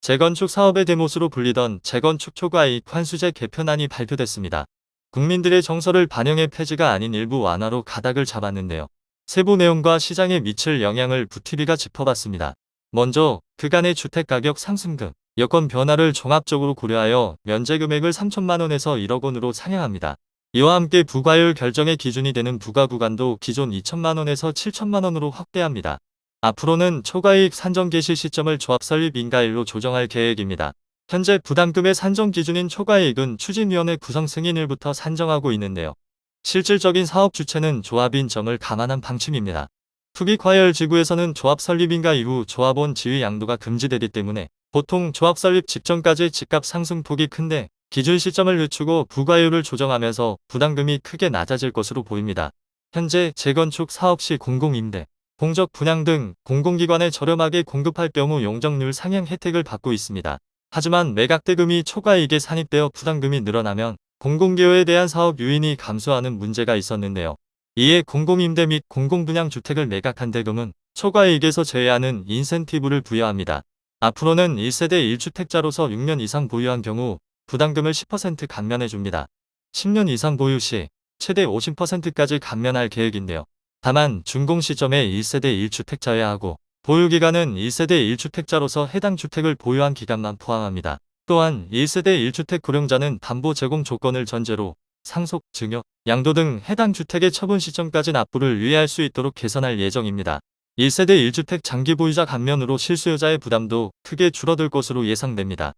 재건축 사업의 대못으로 불리던 재건축 초과이익 환수제 개편안이 발표됐습니다. 국민들의 정서를 반영해 폐지가 아닌 일부 완화로 가닥을 잡았는데요. 세부 내용과 시장에 미칠 영향을 부티비가 짚어봤습니다. 먼저 그간의 주택가격 상승 등 여건 변화를 종합적으로 고려하여 면제 금액을 3천만 원에서 1억 원으로 상향합니다. 이와 함께 부과율 결정의 기준이 되는 부과 구간도 기존 2천만 원에서 7천만 원으로 확대합니다. 앞으로는 초과이익 산정 개시 시점을 조합 설립 인가일로 조정할 계획입니다. 현재 부담금의 산정 기준인 초과이익은 추진위원회 구성 승인일부터 산정하고 있는데요. 실질적인 사업 주체는 조합인 점을 감안한 방침입니다. 투기 과열 지구에서는 조합 설립 인가 이후 조합원 지위 양도가 금지되기 때문에 보통 조합 설립 직전까지 집값 상승폭이 큰데 기준 시점을 늦추고 부과율을 조정하면서 부담금이 크게 낮아질 것으로 보입니다. 현재 재건축 사업 시 공공임대, 공적 분양 등 공공기관에 저렴하게 공급할 경우 용적률 상향 혜택을 받고 있습니다. 하지만 매각대금이 초과이익에 산입되어 부담금이 늘어나면 공공기여에 대한 사업 유인이 감소하는 문제가 있었는데요. 이에 공공임대 및 공공분양주택을 매각한 대금은 초과이익에서 제외하는 인센티브를 부여합니다. 앞으로는 1세대 1주택자로서 6년 이상 보유한 경우 부담금을 10% 감면해줍니다. 10년 이상 보유 시 최대 50%까지 감면할 계획인데요. 다만 준공 시점에 1세대 1주택자여야 하고 보유기간은 1세대 1주택자로서 해당 주택을 보유한 기간만 포함합니다. 또한 1세대 1주택 고령자는 담보 제공 조건을 전제로 상속, 증여, 양도 등 해당 주택의 처분 시점까지 납부를 유예할 수 있도록 개선할 예정입니다. 1세대 1주택 장기 보유자 감면으로 실수요자의 부담도 크게 줄어들 것으로 예상됩니다.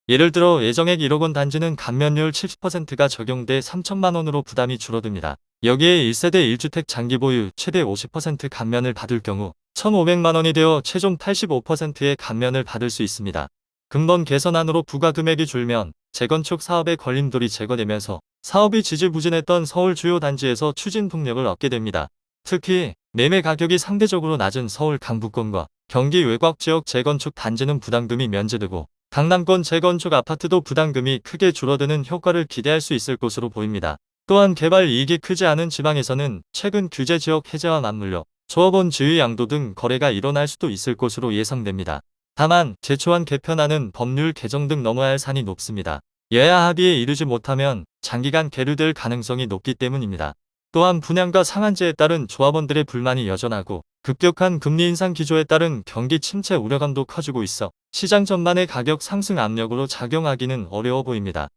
예를 들어 예정액 1억 원 단지는 감면율 70%가 적용돼 3천만 원으로 부담이 줄어듭니다. 여기에 1세대 1주택 장기 보유 최대 50% 감면을 받을 경우 1,500만 원이 되어 최종 85%의 감면을 받을 수 있습니다. 근본 개선안으로 부과 금액이 줄면 재건축 사업의 걸림돌이 제거되면서 사업이 지지부진했던 서울 주요 단지에서 추진 동력을 얻게 됩니다. 특히 매매 가격이 상대적으로 낮은 서울 강북권과 경기 외곽 지역 재건축 단지는 부담금이 면제되고 강남권 재건축 아파트도 부담금이 크게 줄어드는 효과를 기대할 수 있을 것으로 보입니다. 또한 개발 이익이 크지 않은 지방에서는 최근 규제 지역 해제와 맞물려 조합원 지위 양도 등 거래가 일어날 수도 있을 것으로 예상됩니다. 다만 제초안 개편안은 법률 개정 등 넘어야 할 산이 높습니다. 여야 합의에 이르지 못하면 장기간 계류될 가능성이 높기 때문입니다. 또한 분양가 상한제에 따른 조합원들의 불만이 여전하고 급격한 금리 인상 기조에 따른 경기 침체 우려감도 커지고 있어 시장 전반의 가격 상승 압력으로 작용하기는 어려워 보입니다.